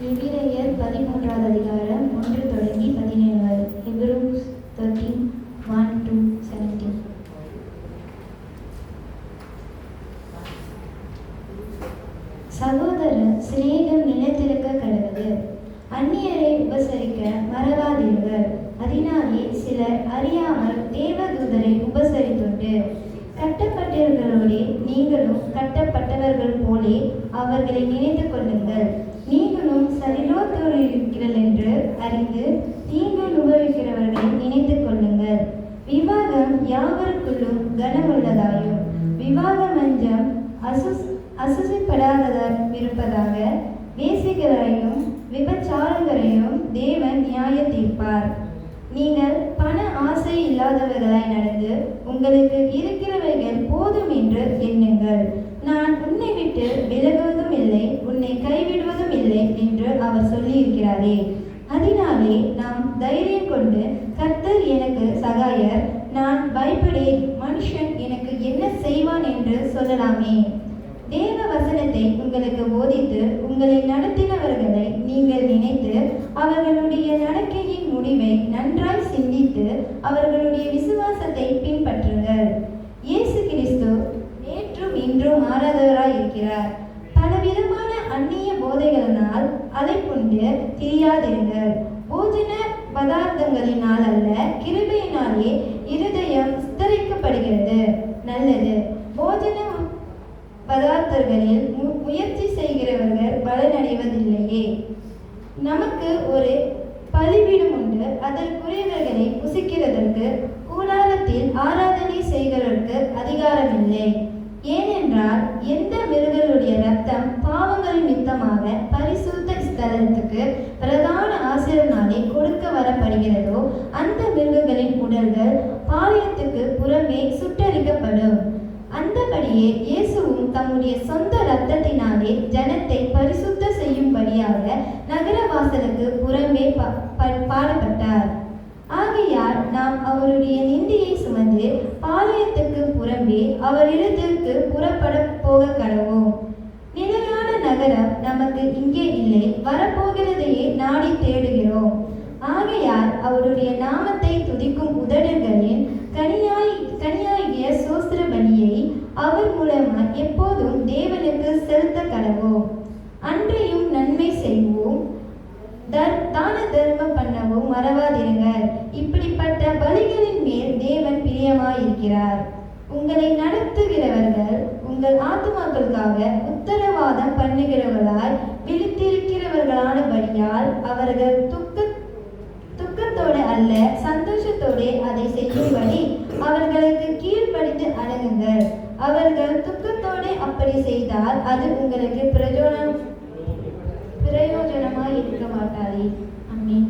எபிரேயர் 13வது அதிகாரம் 1 தொடங்கி 17 வரை. Hebrews 13, 1 to 17. சகோதர சிநேகம் நிலைத்திருக்க கடவுது. அந்நியரை உபசரிக்க மறவாதீர்கள். அதனாலே சிலர் அறியாமல் தேவதூதரை உபசரித்துண்டு. கட்டப்பட்டவர்களோடே நீங்களும் கட்டப்பட்டவர்கள் போலே அவர்களை நினைத்து கொள்ளுங்கள். நீங்களும் சரிலோத்தோடு இருக்கிறீர்கள் என்று அறிந்து தீங்கு அனுபவிக்கிறவர்களை நினைத்து கொள்ளுங்கள். விவாகம் யாவருக்குள்ளும் கனமுள்ளதாயும் விவாக மஞ்சம் அசுசிப்படாததாயிருப்பதாக. வேசிகளையும் விபச்சாரங்களையும் தேவன் நியாய தீர்ப்பார். நீங்கள் பண ஆசை இல்லாதவர்களாய் நடந்து உங்களுக்கு இருக்கிறவைகள் போதும் என்று எண்ணுங்கள். நான் உன்னை விட்டு விலகுவதும் இல்லை, உன்னை கைவிடுவதும் இல்லை என்று அவர் சொல்லியிருக்கிறாரே. அதனாலே நாம் தைரியம் கொண்டு, கர்த்தர் எனக்கு சகாயர், நான் பயப்படேன், மனுஷன் எனக்கு என்ன செய்வான் என்று சொல்லலாமே. தேவ வசனத்தை உங்களுக்கு போதித்து உங்களை நடத்தினவர்களை நீங்கள் நினைத்து அவர்களுடைய நடக்கையின் முடிவை நன்றாய் சிந்தித்து அவர்களுடைய விசுவாசத்தை பின்பற்றுங்கள். இயேசு கிறிஸ்து நேற்றும் இன்றும் மாறாதவராய் இருக்கிறார். பலவிதமான அந்நிய போதைகளினால் அலைப்புண்டு திரியாதிருங்கள். போஜன பதார்த்தங்களினால் அல்ல, கிருபையினாலே இருதயம் சுத்தரிக்கப்படுகிறது. நல்லது. போஜன பதார்த்தங்களில் முயற்சி செய்கிறவர்கள் பலனடைவதில்லையே. நமக்கு ஒரு பலிபீடம் உண்டு, அதற்குரியவர்களை புசிக்கிறதற்கு கூடாரத்தில் ஆராதனை செய்கிறதற்கு அதிகாரமில்லை. ஏனென்றால் எந்த மிருகங்களுடைய இரத்தம் பாவங்களின் நிமித்தமாக பரிசுத்த ஸ்தலத்துக்கு பிரதான ஆசிரியனாலே கொடுக்க வரப்படுகிறதோ அந்த மிருகங்களின் உடல்கள் பாளையத்துக்கு புறமே சுட்டரிக்கப்படும். அந்தபடியே இயேசுவும் தம்முடைய சொந்த இரத்தத்தினாலே ஜனத்தை பரிசுத்த செய்யும்படியாக நகரவாசலுக்கு புறமே பாடுபட்டார். ஆகையால் நாம் அவருடைய நிந்தையை சுமந்து பாளையத்துக்கு புறம்பே அவரிடத்திற்கு புறப்பட போக கடவோம். நிலையான நகரம் நமக்கு இங்கே இல்லை, வரப்போகிறதையே நாடி தேடுகிறோம். ஆகையால் அவருடைய நாமத்தை துதிக்கும் உதடுகளின் கனியாகிய சோஸ்திர பலியை அவர் மூலமாய் எப்போதும் தேவனுக்கு செலுத்த கடவோம். அன்றையும் நன்மை செய்வோம், தான தர்மம் பண்ணவும் மறவாதிருங்கள். இப்படிப்பட்ட பலிகளின் மேல் தேவன் பிரியமாயிருக்கிறார். உங்களை நடத்துகிறவர்கள் உங்கள் ஆத்துமாக்களுக்காக உத்தரவாதம் பண்ணுகிறவர்களாய் விழித்திருக்கிறவர்களானபடியால் அவர்கள் துக்கத்தோடு அல்ல, சந்தோஷத்தோடு அதை செய்யும்படி அவர்களுக்கு கீழ்ப்படிந்து அடங்குங்கள். அவர்கள் துக்கத்தோடு அப்படி செய்தால் அது உங்களுக்கு பிரயோஜனமாய் இருக்க மாட்டாரே. ஆமென்.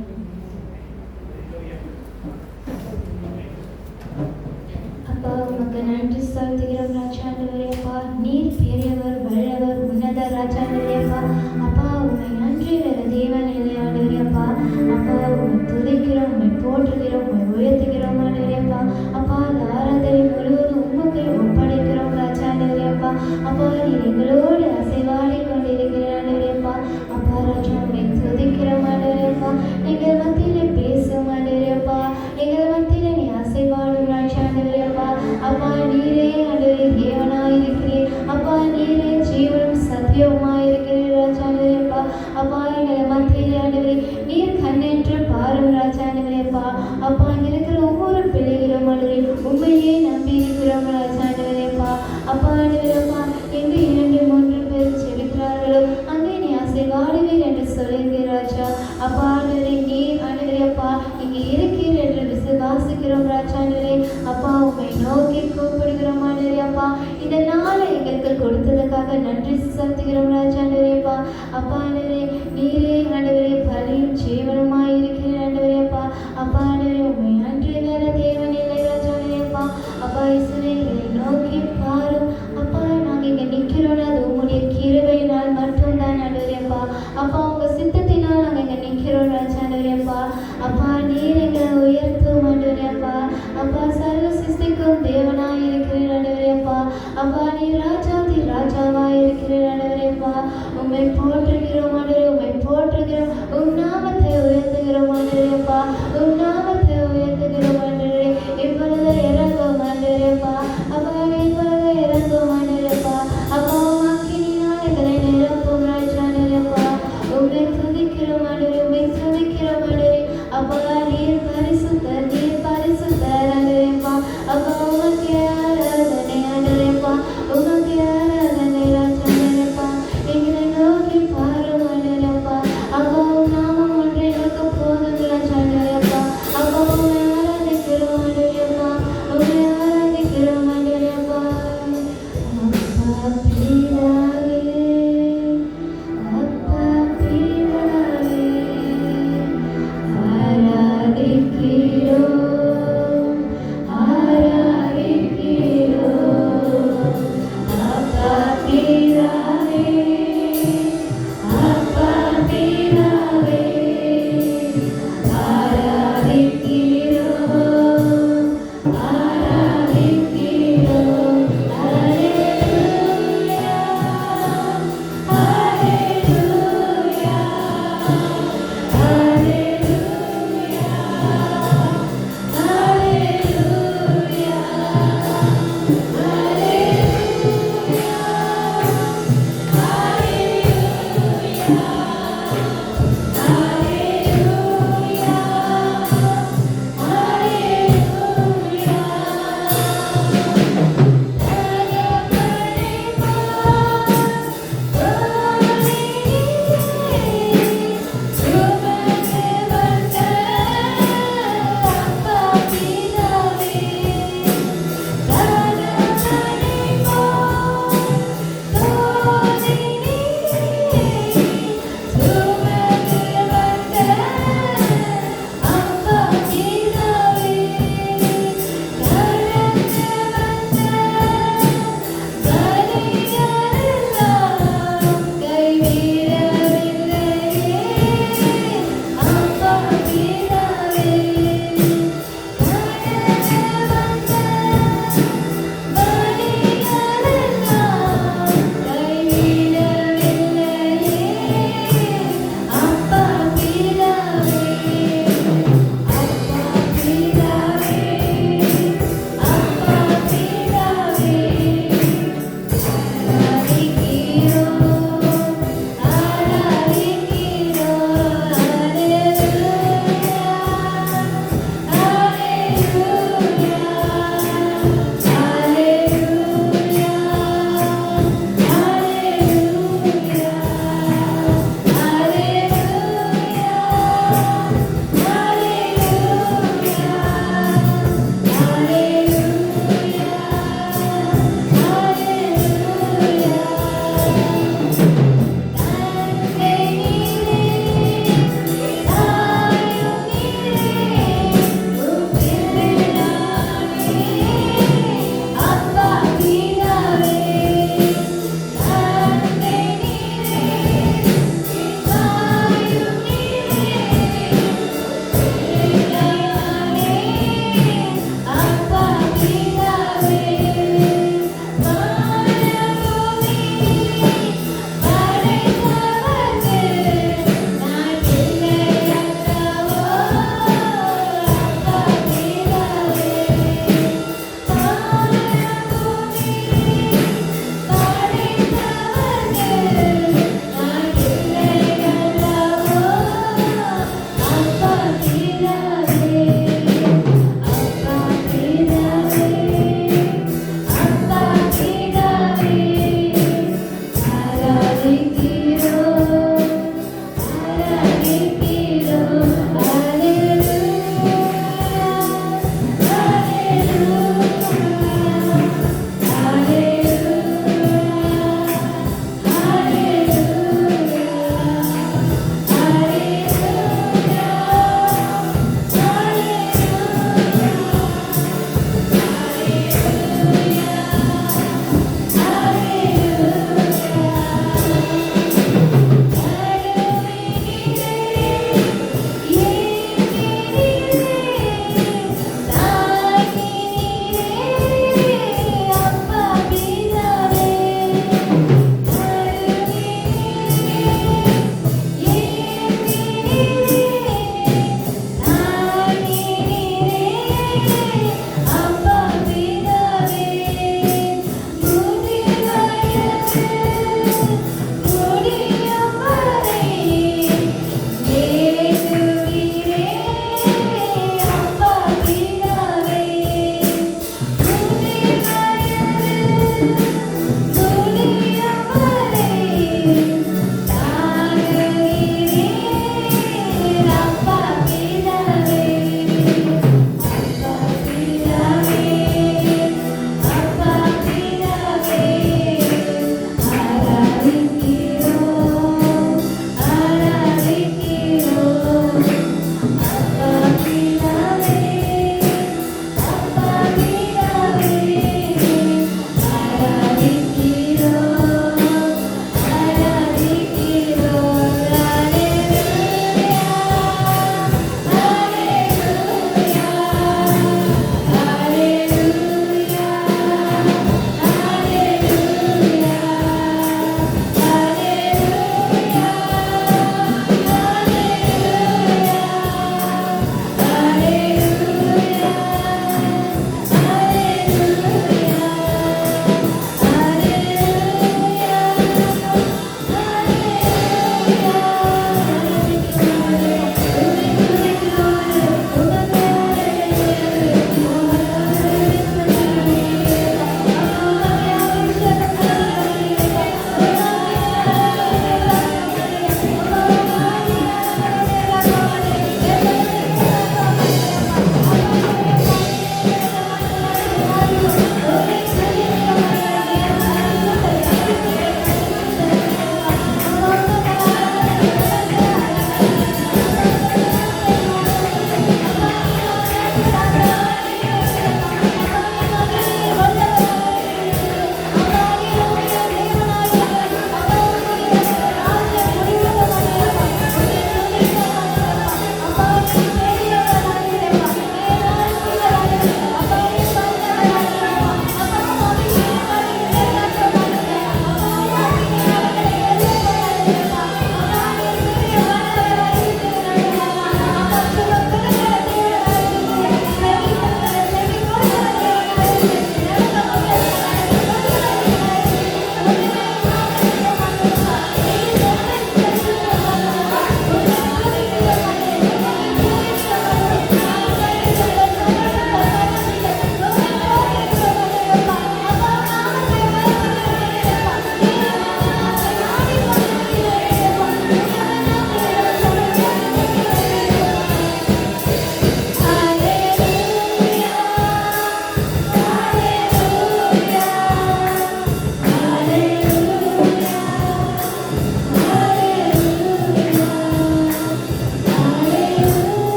அப்பா, உமக்கு நன்றி செலுத்துகிறோம் ராஜாண்டவரே. அப்பா, நீர் பெரியவர், வல்லவர், உன்னத ராஜாண்டவரே. அப்பா, அப்பா உண்மை நன்றி வேற தேவன் இல்லையாண்டவரே. அப்பா, அப்பா உண்மை துதிக்கிறோம், உண்மை போற்றுகிறோம், உண்மை உயர்த்துகிறோம் ஆண்டவரே. அப்பா, அப்பா ஆராதனை முழுவதும் உமக்கு ஒப்படைக்கிறோம் ராஜாண்டவரே. அப்பா, அப்பா நீர் எங்களோடு அசைவாடி கொண்டிருக்கிறார் ஆண்டவரே. அப்பா, அப்பா ராஜா உண்மை துதிக்கிறோம் ஆண்டவரே. அப்பா, எங்கள் மத்தியிலே பேசும் ஆண்டவரே. அப்பா, எங்கள் மத்தியிலே நீ அசைவாடும் ராஜாண்டவரே. அப்பா, அப்பா நீரே ஆண்டவரே தேவனாயிருக்கிறீர். அப்பா நீரே ஜீவனும் சத்தியவுமாயிருக்கிறீர் ராஜாண்டவரே. அப்பா, அப்பா எங்கள் மத்தியிலே ஆண்டவரே நீர் கண்ணென்று பாரும் ராஜாண்டவரே. அப்பா, அப்பா இங்க இருக்கிற ஒவ்வொரு பிள்ளைகளும் ஆண்டவரே உண்மையே நம்பி இருக்கிறோம் ராஜாண்டவரே. அப்பா, அப்பா ஆண்டவரே. அப்பா, எங்கு 2-3 பேர் செலுக்கிறார்களோ அங்கே நீ அசைவாடுவீர் என்று சொல்லுகிறீர் ராஜா. அப்பா ஆண்டவரே நீர் ஆண்டவரே அப்பா இங்கே இருக்கிறீர் என்று விசுவாசிக்கிறோம் ராஜாண்டவரே. அப்பா உம்மை நோக்கி கூப்பிடுகிறோம் ஆண்டவரே. அப்பா இந்த நாளை எங்களுக்கு கொடுத்ததுக்காக நன்றி செலுத்துகிறோம் ராஜாண்டவரே. அப்பா, அப்பா ஆண்டவரே நீரே ஆண்டவரே பலியும் ஜீவனுமாய் இருக்கிறீர் ஆண்டவரே. அப்பா, அப்பா ஆண்டவரே உம்மை நன்றி வேற தேவன் இல்லை ராஜாண்டவரே. அப்பா, அப்பா இயேசுவே நோக்கி பாரும். அப்பா நாங்கள் இங்கே நிற்கிறோம், அது உங்களுடைய கிருபையினால் மட்டும்தான் ஆண்டவரே. அப்பா, அப்பா உங்க சித்தத்தினால் நாங்கள் இங்கே நிற்கிறோம் ராஜாண்டவரே. அப்பா, அப்பா நீர் எங்களை உயர்த்தும் ஆண்டவரே. அப்பா, அப்பா சர்வ சிருஷ்டிக்கும் தேவனாய் இருக்கிறீர் ஆண்டவரே. அப்பா, அப்பா நீர் ராஜாவாய் இருக்கிறீர் ஆண்டவரே. அப்பா உம்மை போற்றுகிறோம் ஆண்டவரே, உம்மை போற்றுகிறோம் ஸ்தோத்திரம். உம் நாமத்தை உயர்த்துகிறோம் ஆண்டவரேப்பா. உம் நாமத்தை உயர்த்துகிறோம் ஆண்டவரே. இப்பொழுது இறங்கும் ஆண்டவரேப்பா. அப்பா இப்பொழுது இறங்கும் ஆண்டவரேப்பா. அப்பா உம் அக்கினியினால் எங்களை நிரப்பும் ராஜாண்டவரேப்பா. உம்மை துதிக்கிறோம் ஆண்டவரே. உம்மை துதிக்கிறோம் ஆண்டவரே. அப்பா நீர் பரிசுத்தர், நீர் பரிசுத்தர் ஆண்டவரேப்பா. அப்பா உமக்கு ஆராதனை ஆண்டவரேப்பா. உமக்கு ஆராதனை ராஜாண்டவரேப்பா. எங்களை நோக்கி பாரும் ஆண்டவரேப்பா. அப்பா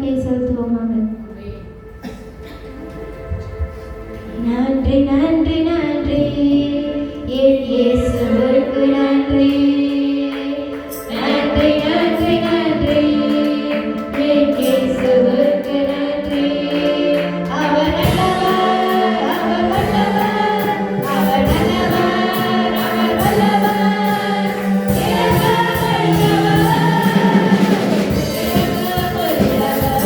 காணிக்கை செலுத்துவோமாக. நன்றி நன்றி நன்றி என் இயேசுவுக்கு நன்றி. நன்றி நன்றி நன்றி என் இயேசுவுக்கு நன்றி. அவர் நல்லவர், அவர் வல்லவர், அவர் நல்லவர், அவர் வல்லவர், இரக்கமுள்ளவர், இரக்கமுள்ளவர்.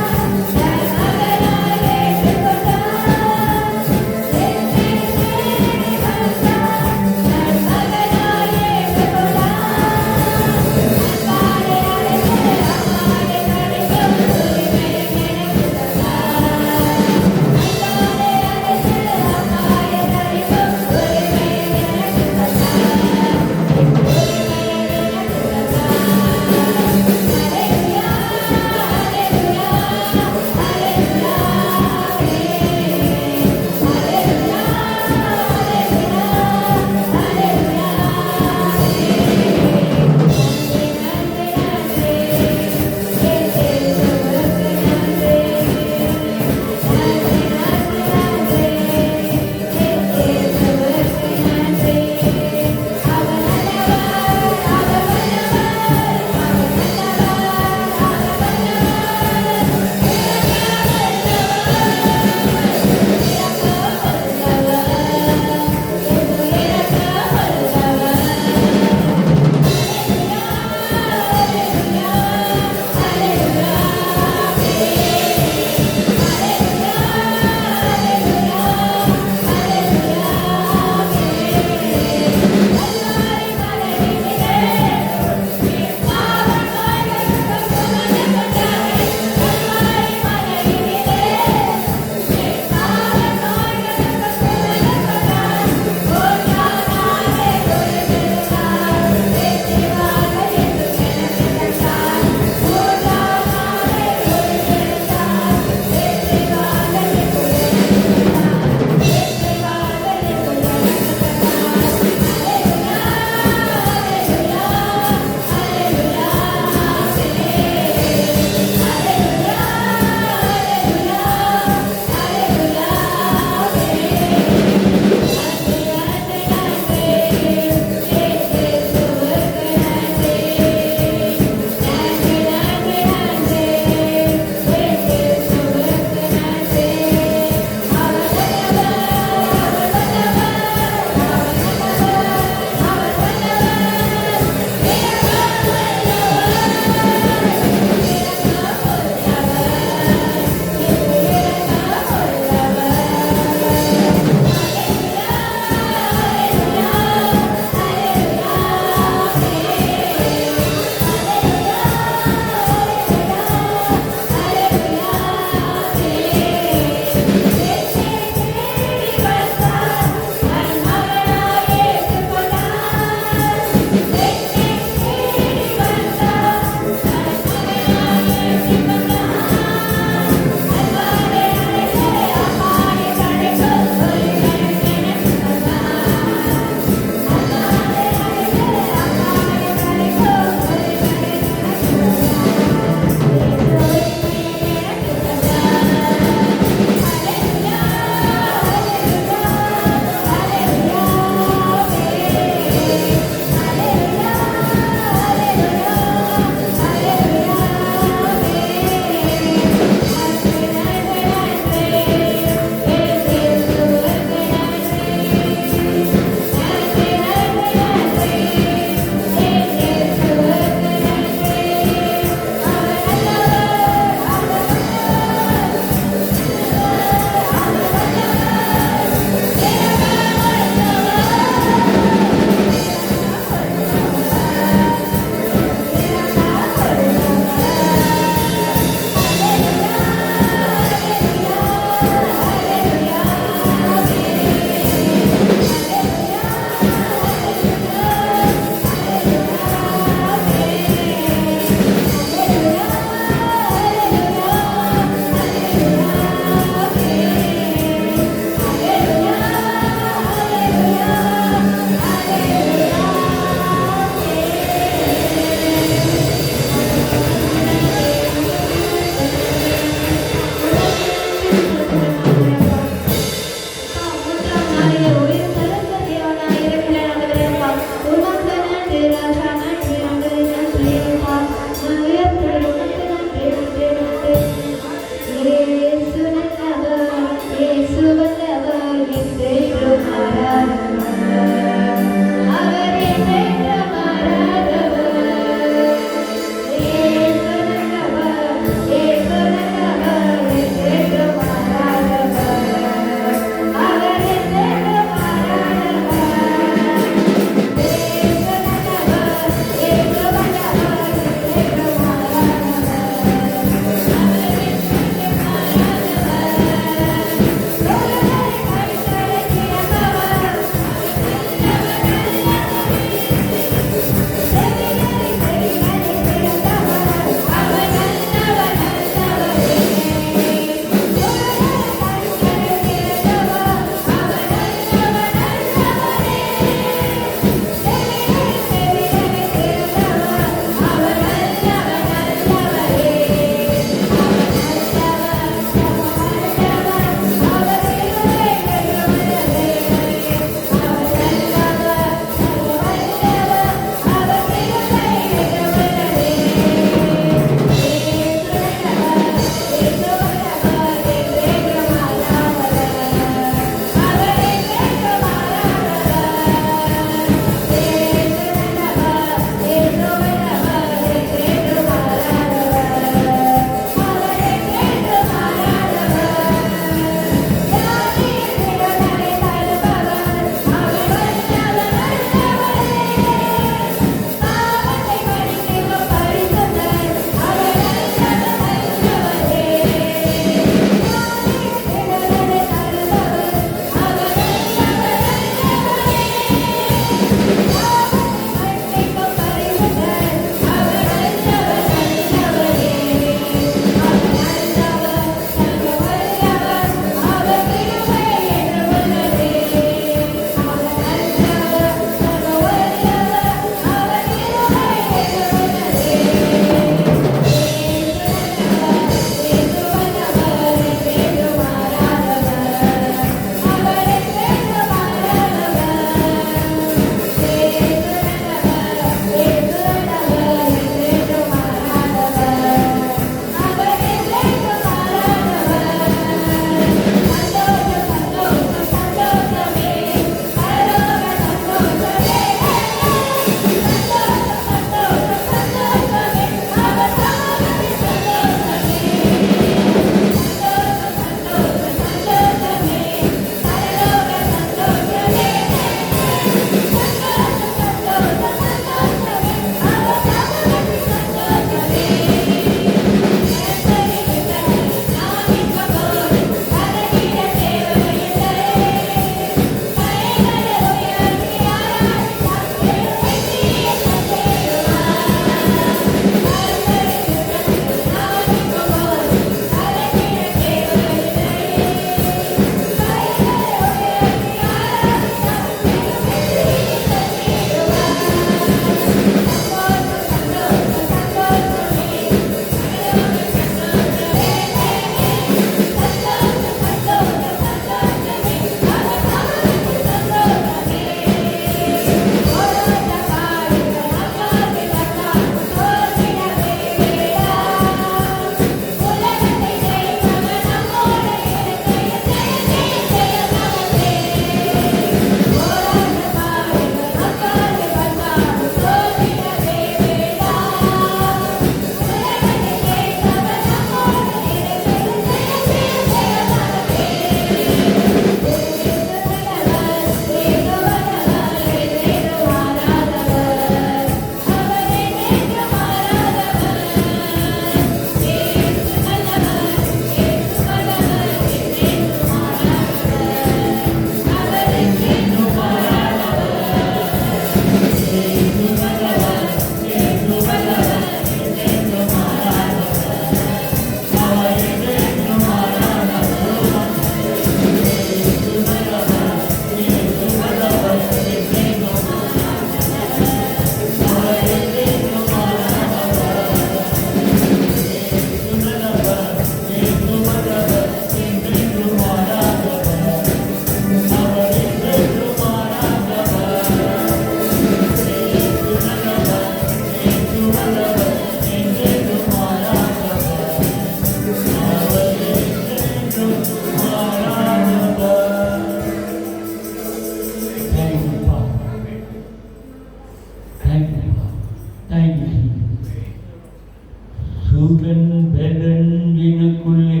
சுகன் பெலன் எனக்குள்ளே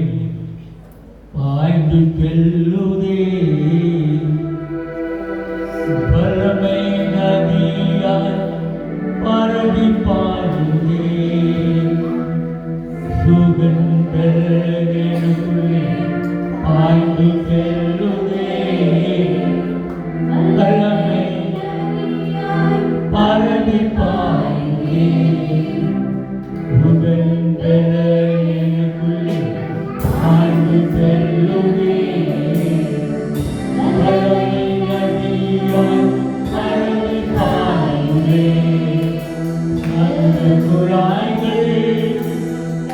பாய்ந்து செல்லுதே, பலமை நதியாய் பரவி பாயுதே. சுகன் பெலன் எனக்குள்ளே பாய்ந்து செல்லுதே, பலமை பரவி பாயுதே. சுகன் பெலன் எனக்குள்ளே பாய்ந்து செல்லுதே, பலமை நதியாய் பரவி பாயுதே. அந்த குழாய்கள்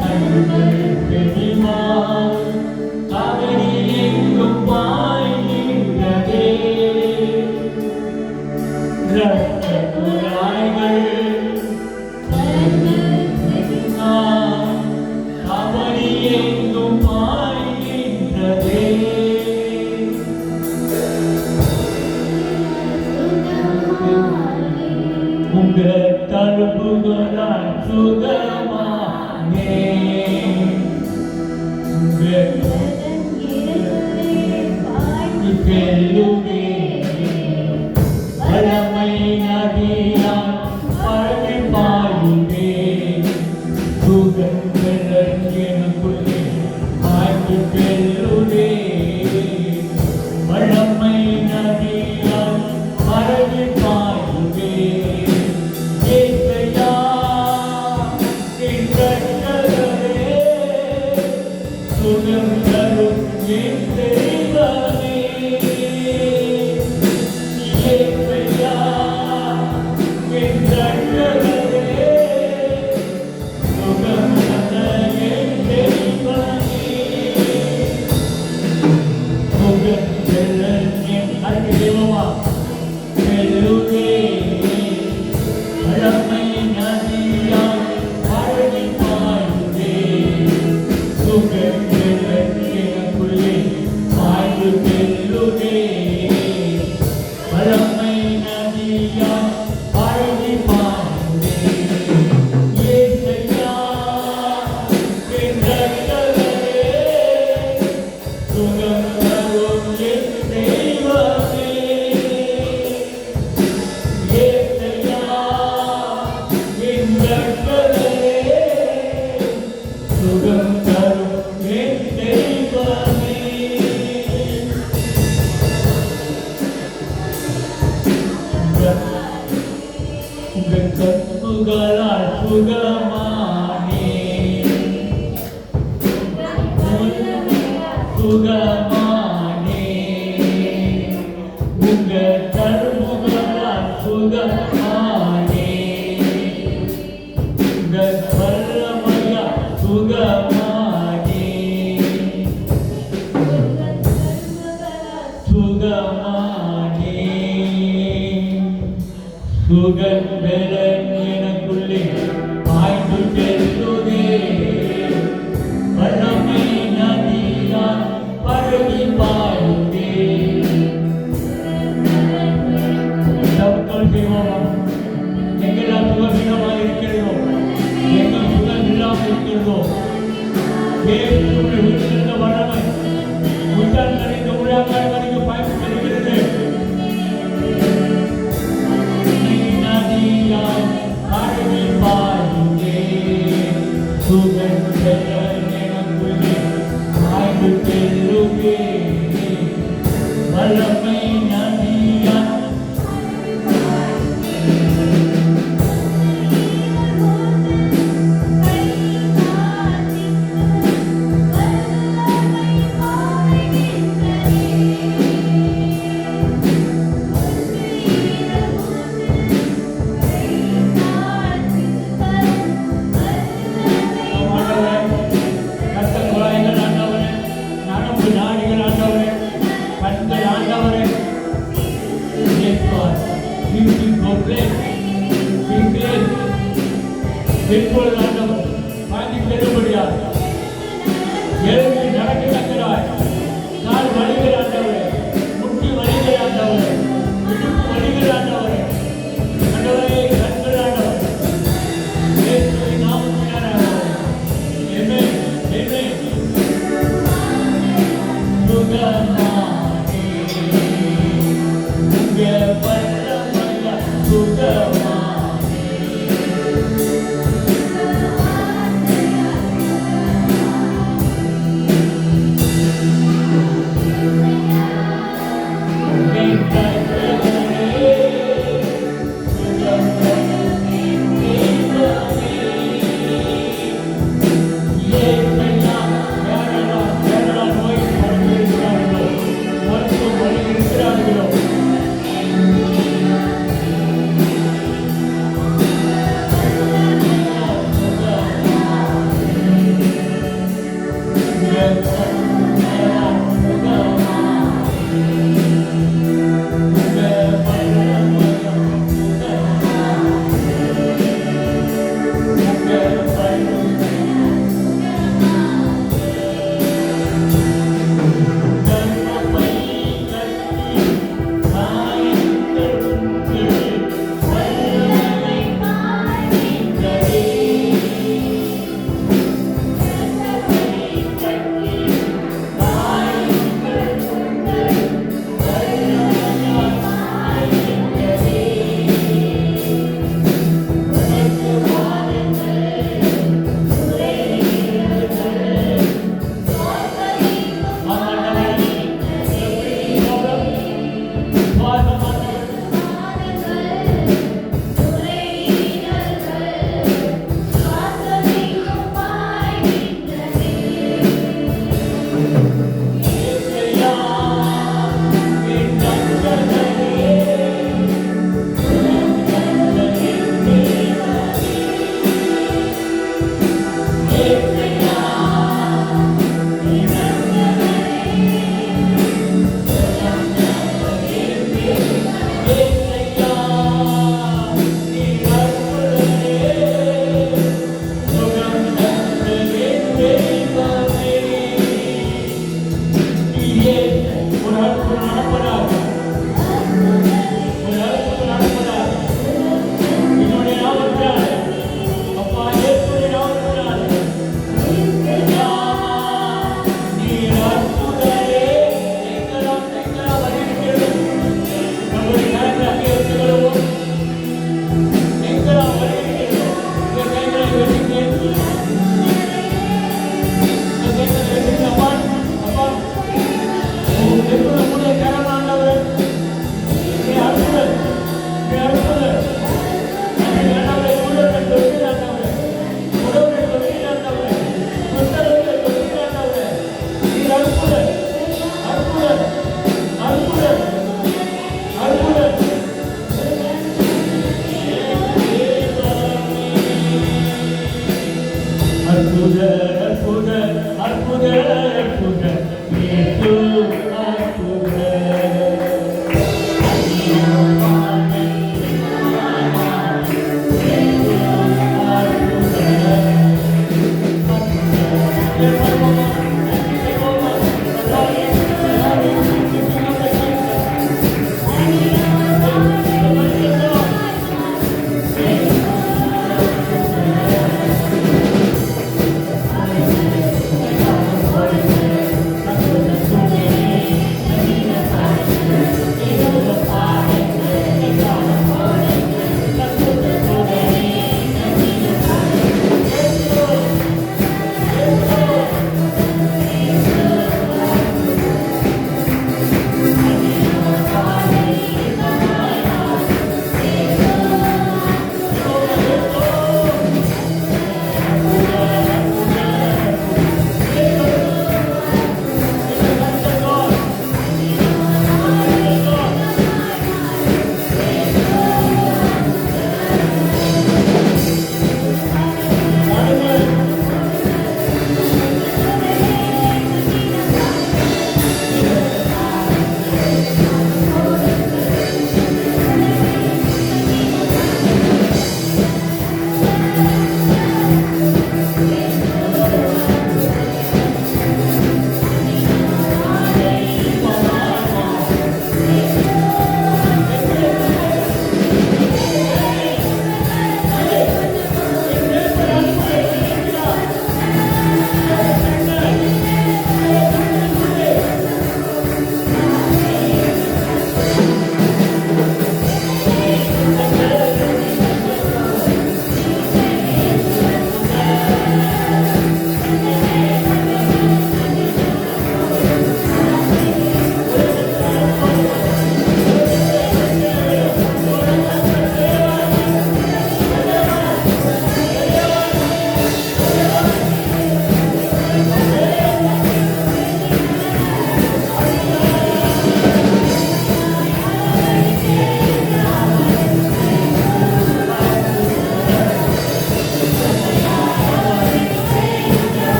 கண்கள் செவிமா காவிரி எங்கும் பாய்கின்றதே. இரத்த குழாய்கள் காவிரி எங்கும் பாய்கின்றதே. உங்க தழும்புகளால் சுகமானே, உங்க செல்லுவே, பலமை நதியால் பரவி பாயுதே. சுகன் பெலன் எனக்குள்ளே பாய்ந்து செல்லுதே, பலமை நதியால் பரவி பாயுதே. ஏசையா என் ரட்சகரே, சுகம் தரும் என் தெய்வமே. ஏசையா என் ரட்சகரே, சுகம் தரும் என் தெய்வமே. சுகம் பெலன் என் அறிவுமா செல்லுதே, பலமை நதியாய் பரவி பாயுதே. சுகன் பெலன் எனக்குள்ளே பாய்ந்து செல்லுதே, பலமை நதியாய் பரவி பாயுதே. ஏசையா என் ரட்சகரே, சுகம் தரும் என் தெய்வமே. ஏசையா என் ரட்சகரே, சுகம் தரும் என் தெய்வமே. உங்கள் கண்புகளால் சுகமானே, சுகமானே. உங்கள் கண்புகளால் சுகமானே, உங்கள் வல்லமையால் சுகமானே, சுகமானே. சுகன் பெலன் எனக்குள்ளே பாய்ந்து செல்லுதே, பலமை நதியால் பரவி பாயுதே. தவக்கல் செய்வோமா? எங்கெல்லாம் சுகவீனமாக இருக்கிறதோ, எங்கள் சுகம் இல்லாமல் இருக்கிறதோ, தேவனுடைய உயிர்த்தெழுந்த வல்லமை உயிரால் நிறைந்த உலகால் வரைக்கும் பாய்ந்து செல்கிறது. நதியாய் பரவி பாயுதே, சுகன் பெலன் எனக்குள்ளே பாய்ந்து செல்லுதே, வல்லமை நதியாய் எப்பொழுது ஆண்டவர் வாங்கி பெறும்படியாக எழுந்து நடக்கிறாய். கால் வலிகிற ஆண்டவரே, முட்டி வலிகிற ஆண்டவரே, இடுப்பு வலிகிற ஆண்டவரே, ஆண்டவரே கண்கள் ஆண்டவர் தெய்வமே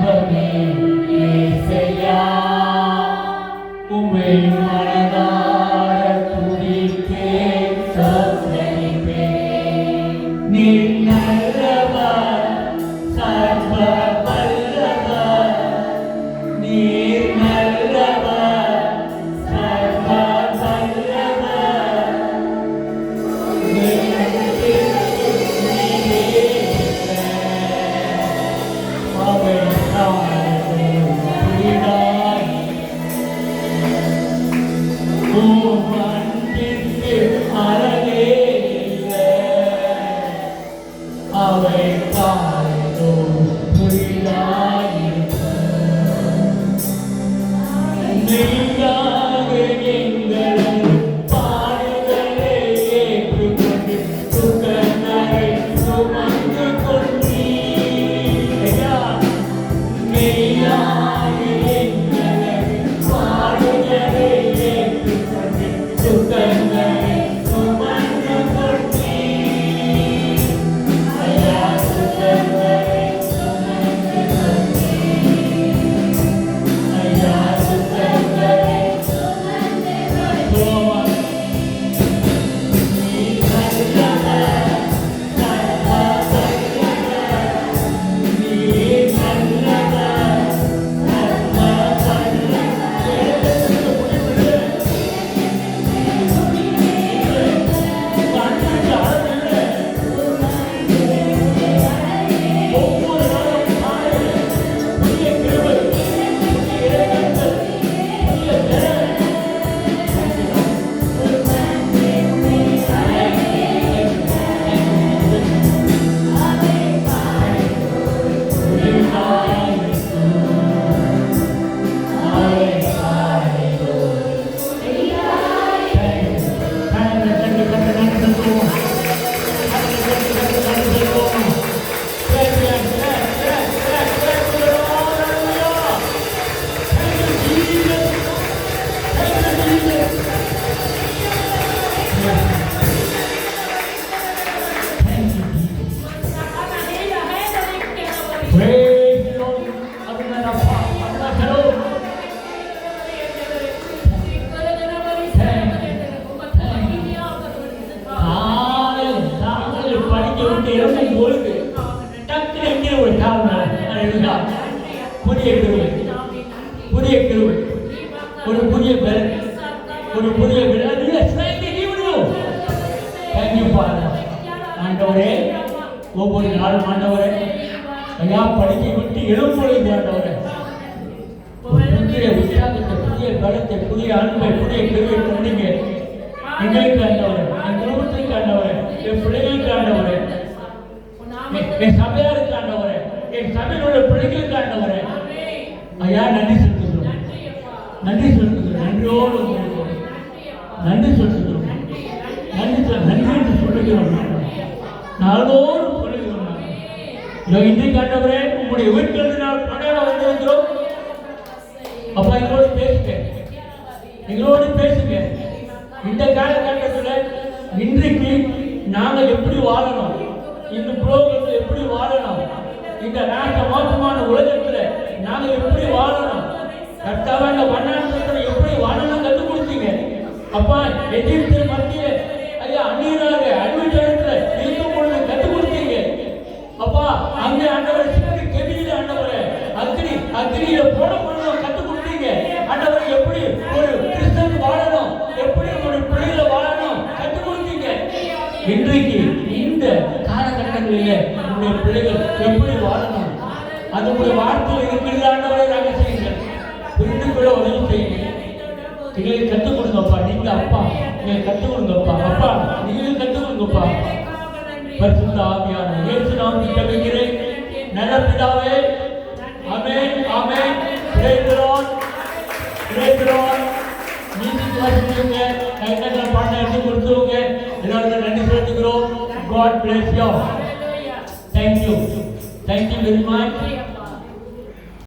இன்பமே இயேசையா, உம்மை மனதார துதிப்பேன், ஸ்தோத்திரிப்பேன். நீர் நல்லவர், சர்வ வல்லவர். நீர் நல்லவர், சர்வ வல்லவர். அவை புதிதாய் உம் அன்பிற்கு அழகே இல்லை. அவை பாடும் புதிதாய் மெய்யாக எங்களை பாடுதலை ஏற்றுக்கொண்டு சுகங்களை சுமந்து கொண்டீர். மெய்யாக எங்களை பாடுதலை ஏற்றுக்கொண்டு சுகங்களை சுமந்து கொண்டீர். ஐயா, சுகங்களை சுமந்து கொண்டீர். ஐயா, சுகங்களை சுமந்து கொண்டீர். நீர் நல்லவர், சர்வ வல்லவர். நீர் நல்லவர், சர்வ ஒவ்வொரு நாளும் காலையில் புதிய கிருபை, புதிய இரக்கங்கள், புதிய தயவு. Praise the Lord. Amen. காலையில் படிக்க விட்டு இறங்கும் பொழுது டக்குனு எங்கே ஒரு காரணம் புதிய கிருபை, புதிய கிருபை, ஒரு புதிய பெல், ஒரு புதிய தேங்க்யூ ஃபாதர். ஆண்டவரே, ஒவ்வொரு நாளும் ஆண்டவரே ஐயா படிக்க விட்டு எழும்பொழுது ஆண்டவரே புதிய உற்சாகத்தை, புதிய பலத்தை, புதிய அன்பை, புதிய கிருபை தந்தீங்க எங்களுக்கு ஆண்டவரே, என் குடும்பத்துக்கு ஆண்டவரே, என் பிள்ளைகளுக்கு ஆண்டவரே, என் சபையாருக்கு ஆண்டவரே, என் சபையில் உள்ள பிள்ளைகளுக்கு ஆண்டவரே ஐயா நன்றி செலுத்துகிறோம், நன்றி செலுத்துகிறோம், நன்றியோடு நன்றி செலுத்துகிறோம், நன்றி என்று சொல்லுகிறோம், நாளோடு சொல்லுகிறோம். இன்றைக்கு ஆண்டவரே உங்களுடைய வீட்டிலிருந்து நான் கொண்டாட வந்திருக்கிறோம். அப்பா எங்களோடு பேசுங்க, எங்களோடு பேசுங்க. இந்த காலகட்டத்தில் இன்றைக்கு நாங்கள் எப்படி வாழணும், இந்த புரோகிரத்தில் எப்படி வாழணும், இந்த நாட்ட மோசமான உலகத்தில் நாங்கள் எப்படி வாழணும், கர்த்தாவா இந்த வண்ணாந்தத்தில் எப்படி வாழணும் கற்றுக் கொடுத்தீங்க. அப்பா எகிப்து மத்திய ஐயா அந்நியராக அடிமைத்தனத்தில் இருக்கும் பொழுது கற்றுக் கொடுத்தீங்க. அப்பா அங்கே ஆண்டவர் சிறு கெபியில் ஆண்டவரை அக்னியில போட கற்றுக் கொடுத்தீங்க. ஆண்டவர் எப்படி ஒரு கிறிஸ்தன் வாழணும், எப்படி ஒரு பிள்ளைகளை வாழணும் கற்றுக் கொடுத்தீங்க. இன்றைக்கு இந்த காலகட்டங்களில் உங்களுடைய பிள்ளைகள் எப்படி வாழணும் அது உங்களுடைய வார்த்தையில் இருக்கிறது. ஆண்டவரை நாங்கள் செய்யுங்கள், புரிந்து கொள்ள உதவி செய்யுங்க. எங்களுக்கு கற்றுக் கொடுங்கப்பா, நீங்க அப்பா எங்களுக்கு கற்றுக் கொடுங்கப்பா, அப்பா நீங்களும் கற்றுக் கொடுங்கப்பா. பரிசுத்த ஆவியான இயேசு நாமத்தில் ஜெபிக்கிறேன் நல்ல பிதாவே. ஆமென், ஆமென். Praise the Lord, praise the Lord. Music வாசிக்கிறவங்க, கைத்தட்டல் பாட்டை எடுத்து கொடுத்துருவங்க, எல்லாருக்கும் நன்றி செலுத்துகிறோம். God bless you. Thank you very much.